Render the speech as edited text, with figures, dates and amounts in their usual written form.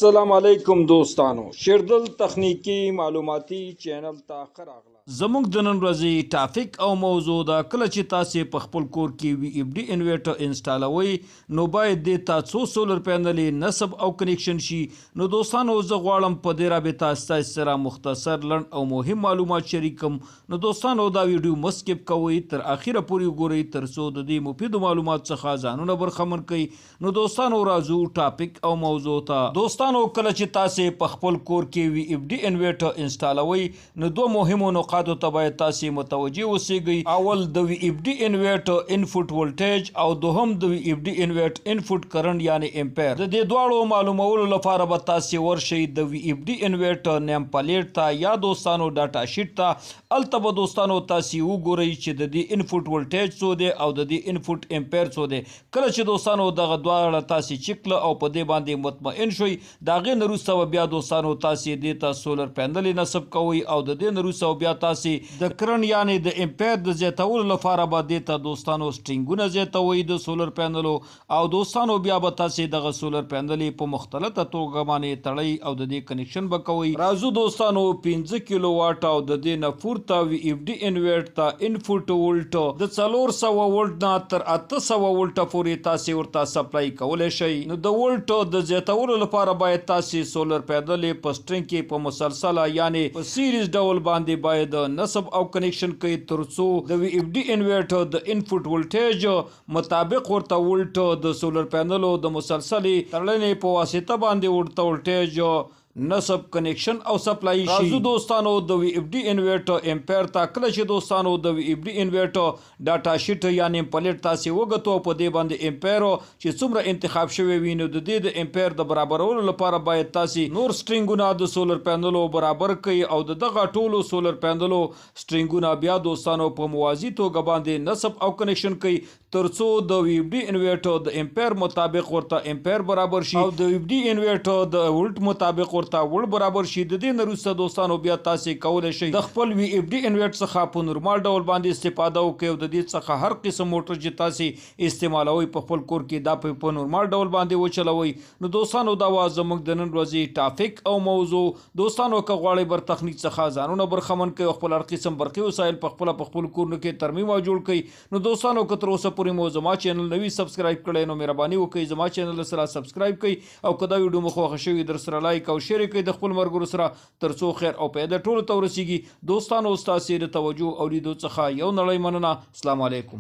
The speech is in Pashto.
السلام علیکم دوستانو شیردل تخنیکی معلوماتي چینل ته ښه راغلاست. زموږ د نن ورځې ټاپک او موضوع ده کله چې تاسې په خپل کور کې وي اف ډي انورټر انسټالوئ نو باید دې ته څو سولر پینلې نصب او کنیکشن شي. نو دوستانو زه غواړم په دې رابطه ستاسو سره مختصر لنډ او مهم معلومات شریکم. نو دوستانو دا ویډیو مه سکپ کوئ، تر اخره پورې وګورئ تر څو د دې مفیدو معلومات څخه ځانونه برخمن کړئ. نو دوستانو راځو ټاپک او موضوع ته. دوستانو کله چې تاسې په خپل کور کې وي اف ډي انورټر انسټالوئ نو دوه مهمو نقاطو ته باید تاسې متوجه اوسئ. اول د وي اف ډي انورټر انپوټ ولټیج او دوهم د وي اف ډي انورټر انپوټ کرنٹ یعنی امپیر. د دې دواړو معلومولو لپاره به تاسې ورشئ د وي اف ډي انورټر نیم پلیټ ته یا دوستانو ډاټا شیټ ته. هلته به دوستانو تاسې وګورئ چې د دې انپوټ ولټیج څو دی او د دې انپوټ امپیر څو دی. کله چې دوستانو دغه دواړه تاسې چک کړه او په دې باندې مطمئن شوئ د هغې نه وروسته به بیا دوستانو تاسې دې ته سولر پینلې نصب کوئ او د دې نه وروسته بیا تاسې د کرنٹ یعنی د امپیر د زیاتولو لپاره به دې ته دوستانو سټرینګونه زیاتوئ د سولر پینلو او دوستانو بیا به تاسې دغه سولر پینلې په مختلفه توګه باندې تړئ او د دې کنیکشن به کوئ. راځو دوستانو 15 کیلو واټ او د دې نه پورته وي اف ډي انورټر ته انپوټ ولټ د 400 ولټ نه تر 800 ولټ پورې تاسې ورته سپلای کولی شئ. نو د ولټ د زیاتولو لپاره باید تاسې سولر پینلې په سټرینګ کې په مسلسله یعنی په سیریز ډول باندې باید نصب او کنیکشن کوي تر څو د وي اف ډي انورټر د انپوټ ولټیج مطابق ورته ولټ د سولر پینلو د مسلسلې تړلنې په واسطه باندې ورته ولټیج نصب کنیکشن او سپلای شي. راځو دوستانو د وي اف ډي انورټر امپیر ته. کله چې دوستانو د وي اف ډي انورټر ډاټا شیټ یعنی پلیټ تاسې وګتو په دې باندې امپیر چې څومره انتخاب شوی وي نو د دې د امپیر د برابرولو لپاره باید تاسې نور سټرینګونه د سولر پینلو برابر کړئ او د دغه ټولو سولر پینلو سټرینګونه بیا دوستانو په موازي توګه باندې نصب او کنیکشن کړئ تر څو د وي اف ډي انورټر د امپیر مطابق ورته امپیر برابر شي او د وي اف ډي انورټر د ولټ مطابق ورته ول برابر شي. د دې نه وروسته دوستانو بیا تاسې کولی شئ د خپل وي اف ډي انورټر څخه په نورمال ډول باندې استفاده وکړئ او د دې څخه هر قسم موټر چې تاسې استعمالوئ په خپل کور کې دا په نورمال ډول باندې وچلوئ. نو دوستانو دا وه زموږ د نن ورځې ټاپک او موضوع. دوستانو که غواړئ بر تخنیک څخه ځانونه برخمن کړئ او خپل هر قسم برقي وسایل په خپل کورونو کې ترمیم او جوړ کړئ. نو دوستانو که تر اوسه پورې مو زما چینل نه وي سبسکرایب کړی نو مهرباني وکړئ زما چینل سره سبسکرایب کړئ او که دا ویډیو مو خوښه شوې در سره لایک او شیر کړئ د خپل ملګرو سره تر څو خیر او پیدا ټولو ته ورسیږي. دوستانو ستاسې د توجه او لیدو څخه یو نړۍ مننه. السلام علیکم.